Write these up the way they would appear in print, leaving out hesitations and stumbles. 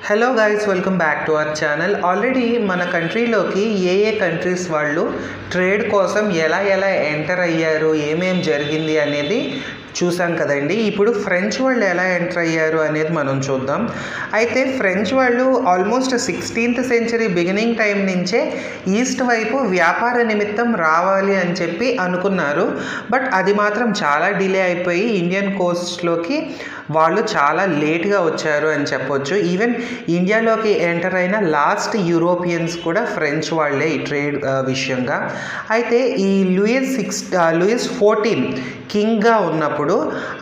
Hello guys, welcome back to our channel. Already మన కంట్రీలోకి ఏ countries వాళ్ళు trade కోసం ఎలా ఎంటర్ అయ్యారు, ఏమేం జరిగింది అనేది చూసాం కదండి. ఇప్పుడు ఫ్రెంచ్ వాళ్ళు ఎలా ఎంటర్ అయ్యారు అనేది మనం చూద్దాం. అయితే ఫ్రెంచ్ వాళ్ళు almost 16th century beginning time నుంచే ఈస్ట్ వైపు వ్యాపార నిమిత్తం రావాలి అని చెప్పి అనుకున్నారు. బట్ అది మాత్రం చాలా డిలే అయిపోయి ఇండియన్ కోస్ట్లోకి వాళ్ళు చాలా లేట్గా వచ్చారు అని చెప్పొచ్చు. ఈవెన్ ఇండియాలోకి ఎంటర్ అయిన లాస్ట్ యూరోపియన్స్ కూడా ఫ్రెంచ్ వాళ్ళే ఈ ట్రేడ్ విషయంగా. అయితే ఈ లూయిస్ 14 కింగ్గా ఉన్నప్పుడు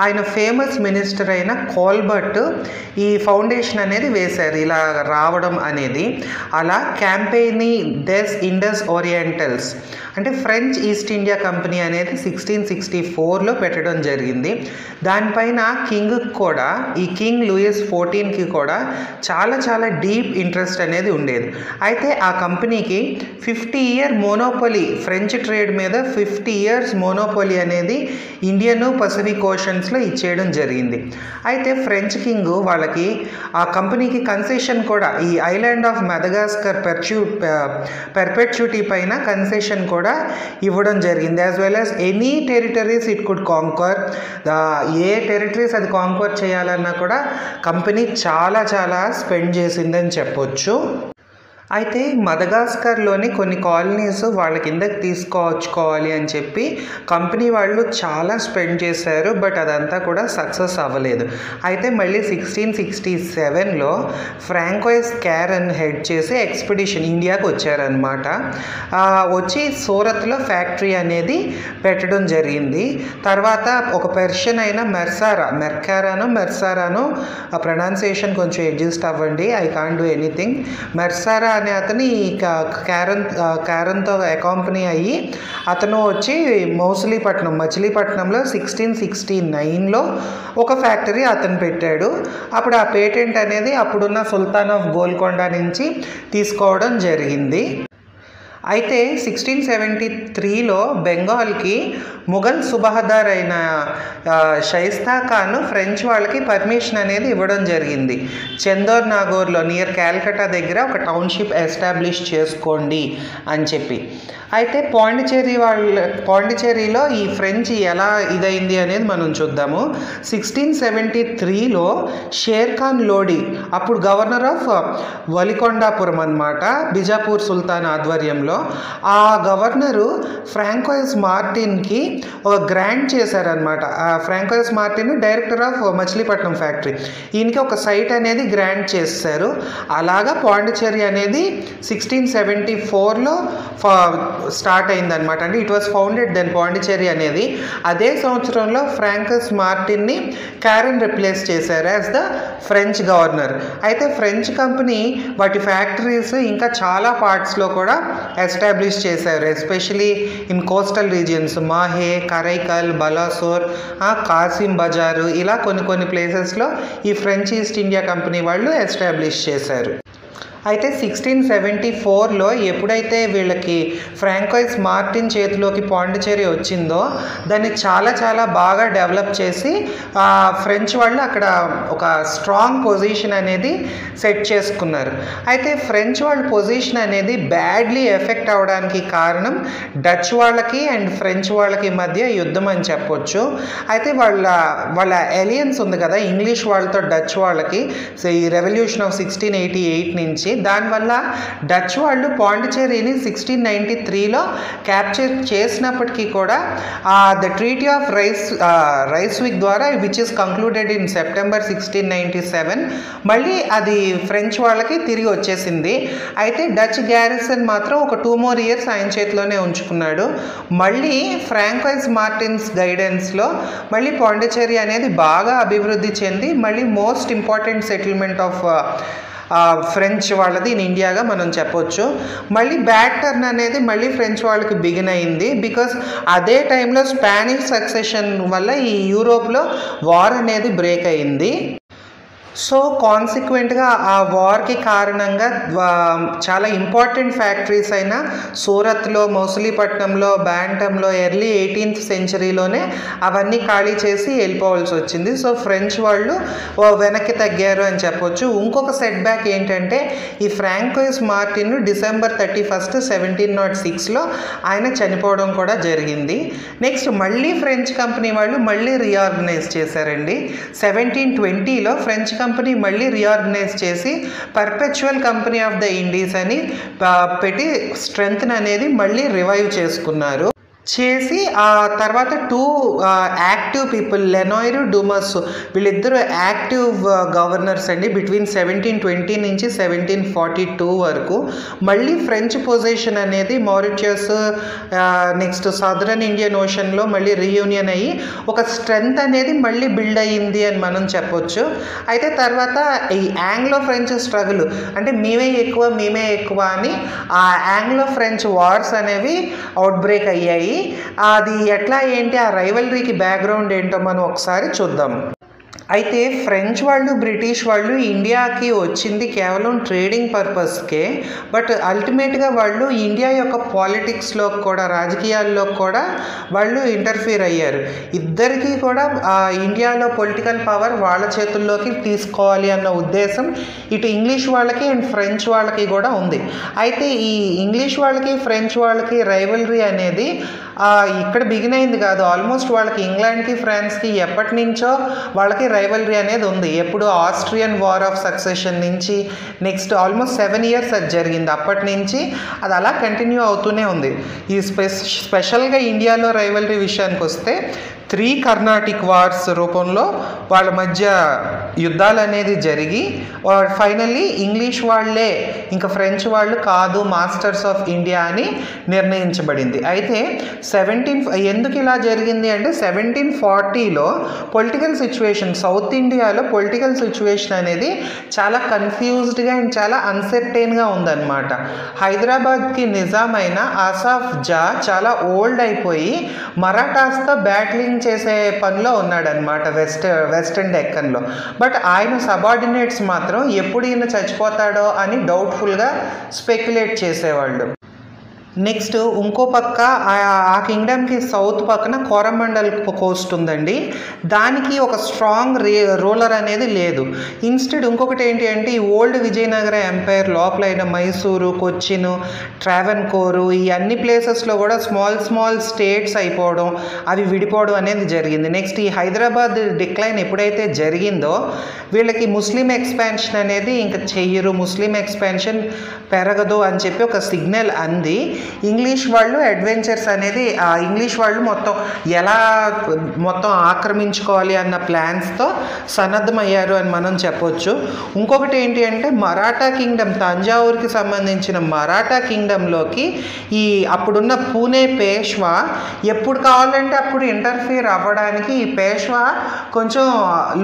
ఆయన ఫేమస్ మినిస్టర్ అయిన కోల్బర్ట్ ఈ ఫౌండేషన్ అనేది వేశారు, ఇలా రావడం అనేది. అలా క్యాంపెయినీ డెస్ ఇండస్ ఓరియంటల్స్ అంటే ఫ్రెంచ్ ఈస్ట్ ఇండియా కంపెనీ అనేది 1664లో పెట్టడం జరిగింది. దానిపైన ఈ కింగ్ లూయిస్ 14కి కూడా చాలా డీప్ ఇంట్రెస్ట్ అనేది ఉండేది. అయితే ఆ కంపెనీకి 50 year మోనోపొలీ, ఫ్రెంచ్ ట్రేడ్ మీద 50 years మోనోపొలీ అనేది ఇండియన్ పసిఫిక్ ఓషన్స్లో ఇచ్చేయడం జరిగింది. అయితే ఫ్రెంచ్ కింగ్ వాళ్ళకి ఆ కంపెనీకి కన్సెషన్ కూడా ఈ ఐలాండ్ ఆఫ్ మెదగాస్కర్ పెర్పెచ్యూటీ పైన కన్సెషన్ కూడా ఇవ్వడం జరిగింది. As well as any territories it could conquer. A territories అది కాంక్వర్ చేయాలన్నా కూడా కంపెనీ చాలా స్పెండ్ చేసిందని చెప్పొచ్చు. అయితే మదగాస్కర్లోని కొన్ని కాలనీస్ వాళ్ళ కిందకి తీసుకొచ్చుకోవాలి అని చెప్పి కంపెనీ వాళ్ళు చాలా స్పెండ్ చేశారు. బట్ అదంతా కూడా సక్సెస్ అవ్వలేదు. అయితే మళ్ళీ 1667లో ఫ్రాంకోయిస్ క్యారన్ హెడ్ చేసి ఎక్స్పెడిషన్ ఇండియాకి వచ్చారనమాట. వచ్చి సూరత్లో ఫ్యాక్టరీ అనేది పెట్టడం జరిగింది. తర్వాత ఒక పెర్షియన్ అయిన మెర్సారానో ఆ ప్రొనౌన్సియేషన్ కొంచెం అడ్జస్ట్ అవ్వండి, ఐ కాంట్ డూ ఎనీథింగ్. మెర్సారా అనే అతని క్యారన్తో అకాంపనీ అయ్యి అతను వచ్చి మచిలీపట్నంలో 1669లో ఒక ఫ్యాక్టరీ అతను పెట్టాడు. అప్పుడు ఆ పేటెంట్ అనేది అప్పుడున్న సుల్తాన్ ఆఫ్ గోల్కొండ నుంచి తీసుకోవడం జరిగింది. అయితే 1673లో బెంగాల్కి ముఘల్ సుబహదార్ అయిన షైస్తా ఖాన్ ఫ్రెంచ్ వాళ్ళకి పర్మిషన్ అనేది ఇవ్వడం జరిగింది. చందోర్ నాగోర్లో నియర్ క్యాల్కటా దగ్గర ఒక టౌన్షిప్ ఎస్టాబ్లిష్ చేసుకోండి అని చెప్పి. అయితే పాండిచేరిలో ఈ ఫ్రెంచ్ ఎలా ఇదైంది అనేది మనం చూద్దాము. 1673లో షేర్ ఖాన్ లోడి, అప్పుడు గవర్నర్ ఆఫ్ వలికొండాపురం అన్నమాట, బిజాపూర్ సుల్తాన్ ఆధ్వర్యంలో. ఆ గవర్నరు ఫ్రాంకోయిస్ మార్టిన్కి ఒక గ్రాంట్ చేశారనమాట. ఆ François Martin director of Machilipatnam factory, ఈయనకి ఒక సైట్ అనేది గ్రాంట్ చేశారు. అలాగా పాండిచేరి అనేది 1674లో స్టార్ట్ అయిందనమాట. అంటే it was founded then Pondicherry అనేది. అదే సంవత్సరంలో ఫ్రాంకోయిస్ మార్టిన్ని క్యారన్ రిప్లేస్ చేశారు యాజ్ ద ఫ్రెంచ్ గవర్నర్. అయితే ఫ్రెంచ్ కంపెనీ వాటి ఫ్యాక్టరీస్ ఇంకా చాలా పార్ట్స్లో కూడా ఎస్టాబ్లిష్ చేశారు, especially in coastal regions, Mahe, Karaikal, Balasore, Kasim Bazar, ఇలా కొన్ని ప్లేసెస్లో ఈ ఫ్రెంచ్ ఈస్ట్ ఇండియా కంపెనీ వాళ్ళు ఎస్టాబ్లిష్ చేశారు. అయితే 1674లో ఎప్పుడైతే వీళ్ళకి ఫ్రాంకోయిస్ మార్టిన్ చేతిలోకి పాండిచేరి వచ్చిందో దాన్ని చాలా బాగా డెవలప్ చేసి ఫ్రెంచ్ వాళ్ళు అక్కడ ఒక స్ట్రాంగ్ పొజిషన్ అనేది సెట్ చేసుకున్నారు. అయితే ఫ్రెంచ్ వాళ్ళ పొజిషన్ అనేది బ్యాడ్లీ ఎఫెక్ట్ అవ్వడానికి కారణం డచ్ వాళ్ళకి అండ్ ఫ్రెంచ్ వాళ్ళకి మధ్య యుద్ధం అని చెప్పొచ్చు. అయితే వాళ్ళ అలియన్స్ ఉంది కదా ఇంగ్లీష్ వాళ్ళతో డచ్ వాళ్ళకి, ఈ రెవల్యూషన్ ఆఫ్ 1688 నుంచి. దానివల్ల డచ్ వాళ్ళు పాండిచేరిని 1693లో క్యాప్చర్ చేసినప్పటికీ కూడా ద ట్రీటీ ఆఫ్ రైస్విక్ ద్వారా, which is concluded in September 1697, మళ్ళీ అది ఫ్రెంచ్ వాళ్ళకి తిరిగి వచ్చేసింది. అయితే డచ్ గ్యారిసన్ మాత్రం ఒక 2 more years ఆయన చేతిలోనే ఉంచుకున్నాడు. మళ్ళీ ఫ్రాంకోయిస్ మార్టిన్స్ గైడెన్స్లో మళ్ళీ పాండిచేరి అనేది బాగా అభివృద్ధి చెంది మళ్ళీ most important settlement of French వాళ్ళది ఇన్ ఇండియాగా మనం చెప్పొచ్చు. మళ్ళీ బ్యాక్ టర్న్ అనేది మళ్ళీ ఫ్రెంచ్ వాళ్ళకి బిగిన్ అయింది. బికాస్ అదే టైంలో స్పానిష్ సక్సెషన్ వల్ల ఈ యూరోప్లో వార్ అనేది బ్రేక్ అయింది. సో కాన్సిక్వెంట్గా ఆ వార్కి కారణంగా చాలా ఇంపార్టెంట్ ఫ్యాక్టరీస్ అయిన సూరత్లో, మౌసలీపట్నంలో, బ్యాంటంలో ఎర్లీ 18th సెంచరీలోనే అవన్నీ ఖాళీ చేసి వెళ్ళిపోవాల్సి వచ్చింది. సో ఫ్రెంచ్ వాళ్ళు వెనక్కి తగ్గారు అని చెప్పొచ్చు. ఇంకొక సెట్ బ్యాక్ ఏంటంటే ఈ ఫ్రాంకోయిస్ మార్టిన్ December 31, 1706లో ఆయన చనిపోవడం కూడా జరిగింది. నెక్స్ట్ మళ్ళీ ఫ్రెంచ్ కంపెనీ వాళ్ళు మళ్ళీ రీఆర్గనైజ్ చేశారండి. 1720లో ఫ్రెంచ్ కంపెనీ మళ్ళీ రీఆర్గనైజ్ చేసి perpetual company of the Indies అని పెట్టి స్ట్రెంగ్త్ అనేది మళ్ళీ రివైవ్ చేసుకున్నారు. చేసి ఆ తర్వాత 2 యాక్టివ్ పీపుల్, లెనాయిర్, డుమస్, వీళ్ళిద్దరూ యాక్టివ్ గవర్నర్స్ అండి బిట్వీన్ 1720 నుంచి 1742 వరకు. మళ్ళీ ఫ్రెంచ్ పొజిషన్ అనేది మారిషియస్, నెక్స్ట్ సదరన్ ఇండియన్ ఓషన్లో మళ్ళీ రీయూనియన్ అయ్యి ఒక స్ట్రెంగ్త్ అనేది మళ్ళీ బిల్డ్ అయ్యింది అని మనం చెప్పొచ్చు. అయితే తర్వాత ఈ ఆంగ్లో ఫ్రెంచ్ స్ట్రగుల్ అంటే మేమే ఎక్కువ అని ఆ ఆంగ్లో ఫ్రెంచ్ వార్స్ అనేవి అవుట్ బ్రేక్ అయ్యాయి. అది ఎట్లా ఏంటి ఆ రైవల్రీకి బ్యాక్గ్రౌండ్ ఏంటో మనం ఒకసారి చూద్దాం. అయితే ఫ్రెంచ్ వాళ్ళు, బ్రిటిష్ వాళ్ళు ఇండియాకి వచ్చింది కేవలం ట్రేడింగ్ పర్పస్కే. బట్ అల్టిమేట్గా వాళ్ళు ఇండియా యొక్క పాలిటిక్స్లో కూడా, రాజకీయాల్లో కూడా వాళ్ళు ఇంటర్ఫియర్ అయ్యారు. ఇద్దరికీ కూడా ఇండియాలో పొలిటికల్ పవర్ వాళ్ళ చేతుల్లోకి తీసుకోవాలి అన్న ఉద్దేశం ఇటు ఇంగ్లీష్ వాళ్ళకి అండ్ ఫ్రెంచ్ వాళ్ళకి కూడా ఉంది. అయితే ఈ ఇంగ్లీష్ వాళ్ళకి, ఫ్రెంచ్ వాళ్ళకి రైవల్రీ అనేది ఇక్కడ బిగిన్ అయింది కాదు. ఆల్మోస్ట్ వాళ్ళకి ఇంగ్లాండ్కి, ఫ్రాన్స్కి ఎప్పటి నుంచో వాళ్ళకి రైవల్రీ అనేది ఉంది. ఎప్పుడు ఆస్ట్రియన్ వార్ ఆఫ్ సక్సెషన్ నుంచి నెక్స్ట్ ఆల్మోస్ట్ 7 years అది జరిగింది. అప్పటి నుంచి అది అలా కంటిన్యూ అవుతూనే ఉంది. ఈ స్పెషల్గా ఇండియాలో రైవల్రీ విషయానికి వస్తే 3 కర్ణాటిక్ వార్స్ రూపంలో వాళ్ళ మధ్య యుద్ధాలు అనేది జరిగి ఫైనల్లీ ఇంగ్లీష్ వాళ్ళే ఇంకా ఫ్రెంచ్ వాళ్ళు కాదు మాస్టర్స్ ఆఫ్ ఇండియా అని నిర్ణయించబడింది. అయితే ఎందుకు ఇలా జరిగింది అంటే 1740లో పొలిటికల్ సిచ్యువేషన్, సౌత్ ఇండియాలో పొలిటికల్ సిచ్యువేషన్ అనేది చాలా కన్ఫ్యూజ్డ్గా అండ్ చాలా అన్సర్టైన్గా ఉందన్నమాట. హైదరాబాద్కి నిజాం అయిన ఆసాఫ్ జా చాలా ఓల్డ్ అయిపోయి మరాఠాస్తో బ్యాటిలింగ్ చేసే పనిలో ఉన్నాడనమాట వెస్టర్న్ డెక్కన్లో. బట్ ఆయన సబార్డినేట్స్ మాత్రం ఎప్పుడు ఈయన చచ్చిపోతాడో అని డౌట్ఫుల్గా స్పెక్యులేట్ చేసేవాళ్ళు. నెక్స్ట్ ఇంకో పక్క ఆ కింగ్డమ్కి సౌత్ పక్కన కోరమండల్ కోస్ట్ ఉందండి. దానికి ఒక స్ట్రాంగ్ రూలర్ అనేది లేదు. ఇన్స్టెడ్ ఇంకొకటి ఏంటి అంటే ఈ ఓల్డ్ విజయనగర ఎంపైర్ లోపల అయిన మైసూరు, కొచ్చిన్, ట్రావెన్కోరు ఈ అన్ని ప్లేసెస్లో కూడా స్మాల్ స్టేట్స్ అయిపోవడం, అవి విడిపోవడం అనేది జరిగింది. నెక్స్ట్ ఈ హైదరాబాద్ డిక్లైన్ ఎప్పుడైతే జరిగిందో వీళ్ళకి ముస్లిం ఎక్స్పాన్షన్ అనేది ఇంకా చెయ్యరు, ముస్లిం ఎక్స్పాన్షన్ పెరగదు అని చెప్పి ఒక సిగ్నల్ అంది. ఇంగ్లీష్ వాళ్ళు అడ్వెంచర్స్ అనేది ఇంగ్లీష్ వాళ్ళు మొత్తం ఆక్రమించుకోవాలి అన్న ప్లాన్స్తో సన్నద్ధమయ్యారు అని మనం చెప్పొచ్చు. ఇంకొకటి ఏంటి అంటే మరాఠా కింగ్డమ్, తంజావూరుకి సంబంధించిన మరాఠా కింగ్డమ్లోకి ఈ అప్పుడున్న పూణే పేష్వా ఎప్పుడు కావాలంటే అప్పుడు ఇంటర్ఫియర్ అవ్వడానికి ఈ పేష్వా కొంచెం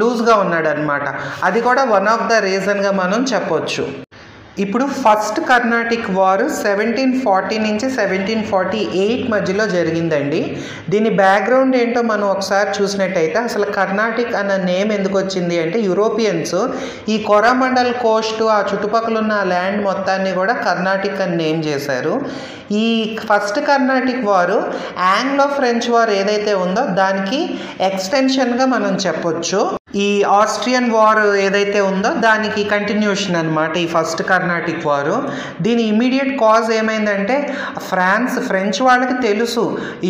లూజ్గా ఉన్నాడు అనమాట. అది కూడా వన్ ఆఫ్ ద రీజన్గా మనం చెప్పొచ్చు. ఇప్పుడు ఫస్ట్ కర్ణాటిక్ వార్ 1740 నుంచి 1748 మధ్యలో జరిగిందండి. దీని బ్యాక్గ్రౌండ్ ఏంటో మనం ఒకసారి చూసినట్టయితే అసలు కర్ణాటిక్ అన్న నేమ్ ఎందుకు వచ్చింది అంటే యూరోపియన్స్ ఈ కోరమండల్ కోస్ట్ ఆ చుట్టుపక్కల ఉన్న ల్యాండ్ మొత్తాన్ని కూడా కర్ణాటిక్ అని నేమ్ చేశారు. ఈ ఫస్ట్ కర్ణాటిక్ వారు ఆంగ్లో ఫ్రెంచ్ వార్ ఏదైతే ఉందో దానికి ఎక్స్టెన్షన్గా మనం చెప్పొచ్చు. ఈ ఆస్ట్రియన్ వార్ ఏదైతే ఉందో దానికి కంటిన్యూషన్ అనమాట ఈ ఫస్ట్ కర్ణాటిక్ వారు. దీని ఇమీడియట్ కాజ్ ఏమైందంటే ఫ్రెంచ్ వాళ్ళకి తెలుసు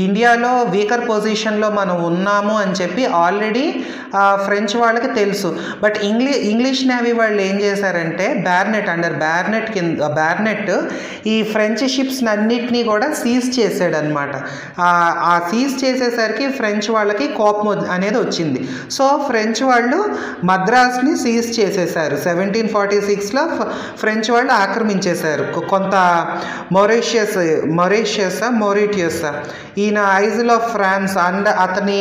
ఇండియాలో వీకర్ పొజిషన్లో మనం ఉన్నాము అని చెప్పి ఆల్రెడీ ఫ్రెంచ్ వాళ్ళకి తెలుసు. బట్ ఇంగ్లీష్ నేవీ వాళ్ళు ఏం చేశారంటే బ్యార్నెట్ ఈ ఫ్రెంచ్ షిప్స్ అన్నిటినీ కూడా సీజ్ చేసాడనమాట. ఆ సీజ్ చేసేసరికి ఫ్రెంచ్ వాళ్ళకి కోపం అనేది వచ్చింది. సో ఫ్రెంచ్ వాళ్ళు మద్రాస్ని సీజ్ చేసేసారు. 1746లో ఫ్రెంచ్ వాళ్ళు ఆక్రమించేశారు కొంత మొరీషియస్ ఈయన ఐజిల్ ఆఫ్ ఫ్రాన్స్ అతని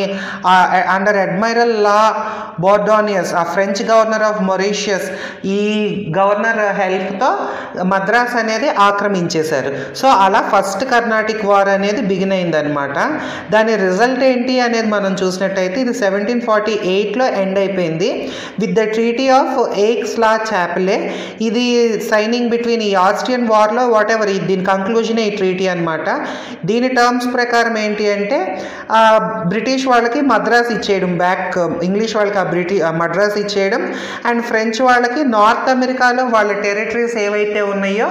అండర్ అడ్మైరల్ లా బోర్డోనియస్ ఆ ఫ్రెంచ్ గవర్నర్ ఆఫ్ మొరీషియస్ ఈ గవర్నర్ హెల్ప్తో మద్రాస్ అనేది ఆక్రమించేశారు. సో అలా ఫస్ట్ కర్ణాటిక్ వార్ అనేది బిగిన్ అయిందనమాట. దాని రిజల్ట్ ఏంటి అనేది మనం చూసినట్టయితే ఇది 1748లో ఎండ్ ఎండ్ అయిపోయింది విత్ ద ట్రీటీ ఆఫ్ ఎయిక్స్-లా చాపెలే. ఇది సైనింగ్ బిట్వీన్ ఈ ఆస్ట్రియన్ వార్లో వాట్ ఎవర్ దీని కంక్లూజనే ఈ ట్రీటీ అనమాట. దీని టర్మ్స్ ప్రకారం ఏంటి అంటే బ్రిటిష్ వాళ్ళకి మద్రాస్ ఇచ్చేయడం, బ్యాక్ ఇంగ్లీష్ వాళ్ళకి మద్రాస్ ఇచ్చేయడం, అండ్ ఫ్రెంచ్ వాళ్ళకి నార్త్ అమెరికాలో వాళ్ళ టెరిటరీస్ ఏవైతే ఉన్నాయో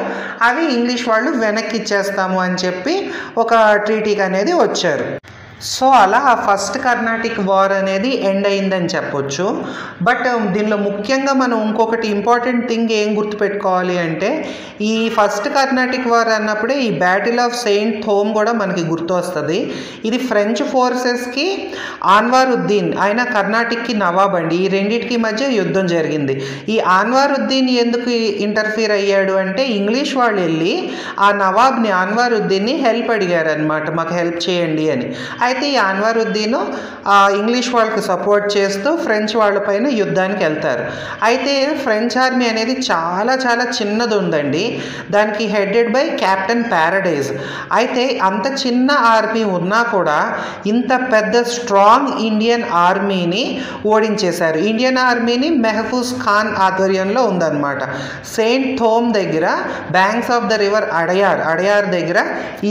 అవి ఇంగ్లీష్ వాళ్ళు వెనక్కి ఇచ్చేస్తాము అని చెప్పి ఒక ట్రీటీకి అనేది వచ్చారు. సో అలా ఆ ఫస్ట్ కర్ణాటిక్ వార్ అనేది ఎండ్ అయిందని చెప్పొచ్చు. బట్ దీనిలో ముఖ్యంగా మనం ఇంకొకటి ఇంపార్టెంట్ థింగ్ ఏం గుర్తుపెట్టుకోవాలి అంటే ఈ ఫస్ట్ కర్ణాటిక్ వార్ అన్నప్పుడే ఈ బ్యాటిల్ ఆఫ్ సెయింట్ థోమ్ కూడా మనకి గుర్తు వస్తుంది. ఇది ఫ్రెంచ్ ఫోర్సెస్కి అన్వరుద్దీన్, ఆయన కర్ణాటిక్కి నవాబ్ అండి, ఈ రెండింటికి మధ్య యుద్ధం జరిగింది. ఈ అన్వరుద్దీన్ ఎందుకు ఇంటర్ఫీర్ అయ్యాడు అంటే ఇంగ్లీష్ వాళ్ళు వెళ్ళి ఆ నవాబ్ని అన్వరుద్దీన్ని హెల్ప్ అడిగారు అనమాట, మాకు హెల్ప్ చేయండి అని. అయితే ఈ అన్వరుద్దీన్ ఇంగ్లీష్ వాళ్ళకి సపోర్ట్ చేస్తూ ఫ్రెంచ్ వాళ్ళపైన యుద్ధానికి వెళ్తారు. అయితే ఫ్రెంచ్ ఆర్మీ అనేది చాలా చాలా చిన్నది ఉందండి, దానికి హెడెడ్ బై కెప్టెన్ ప్యారడైజ్. అయితే అంత చిన్న ఆర్మీ ఉన్నా కూడా ఇంత పెద్ద స్ట్రాంగ్ ఇండియన్ ఆర్మీని ఓడించేశారు. ఇండియన్ ఆర్మీని మెహఫూజ్ ఖాన్ ఆధ్వర్యంలో ఉందన్నమాట. సెయింట్ థోమ్ దగ్గర banks of the river Adyar దగ్గర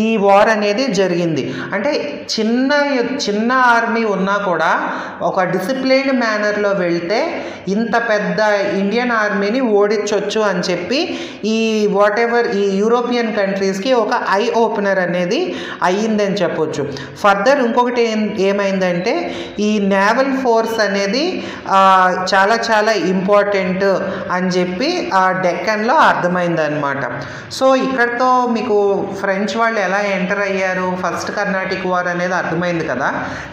ఈ వార్ అనేది జరిగింది. అంటే చిన్న ఆర్మీ ఉన్నా కూడా ఒక డిసిప్లైన్డ్ మేనర్లో వెళ్తే ఇంత పెద్ద ఇండియన్ ఆర్మీని ఓడించవచ్చు అని చెప్పి ఈ వాట్ ఎవర్ ఈ యూరోపియన్ కంట్రీస్కి ఒక ఐ ఓపెనర్ అనేది అయ్యిందని చెప్పొచ్చు. ఫర్దర్ ఇంకొకటి ఏమైందంటే ఈ నేవల్ ఫోర్స్ అనేది చాలా చాలా ఇంపార్టెంట్ అని చెప్పి ఆ డెక్కన్లో అర్థమైందనమాట. సో ఇక్కడతో మీకు ఫ్రెంచ్ వాళ్ళు ఎలా ఎంటర్ అయ్యారు, ఫస్ట్ కర్ణాటిక్ వార్ అనేది అర్థమైంది కదా.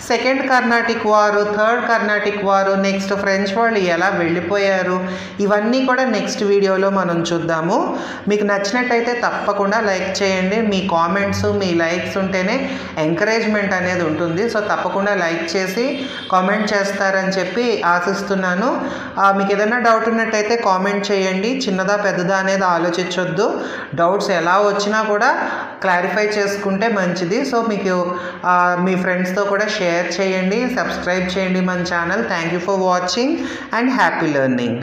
సెకండ్ కర్ణాటిక్ వారు, థర్డ్ కర్ణాటిక్ వారు, నెక్స్ట్ ఫ్రెంచ్ వాళ్ళు ఎలా వెళ్ళిపోయారు, ఇవన్నీ కూడా నెక్స్ట్ వీడియోలో మనం చూద్దాము. మీకు నచ్చినట్టయితే తప్పకుండా లైక్ చేయండి. మీ కామెంట్స్, మీ లైక్స్ ఉంటేనే ఎంకరేజ్మెంట్ అనేది ఉంటుంది. సో తప్పకుండా లైక్ చేసి కామెంట్ చేస్తారని చెప్పి ఆశిస్తున్నాను. మీకు ఏదైనా డౌట్ ఉన్నట్టయితే కామెంట్ చేయండి. చిన్నదా పెద్దదా అనేది ఆలోచించొద్దు. డౌట్స్ ఎలా వచ్చినా కూడా క్లారిఫై చేసుకుంటే మంచిది. సో మీకు మీ ఫ్రెండ్స్తో కూడా షేర్ చేయండి, సబ్స్క్రైబ్ చేయండి మన channel. Thank you for watching and happy learning.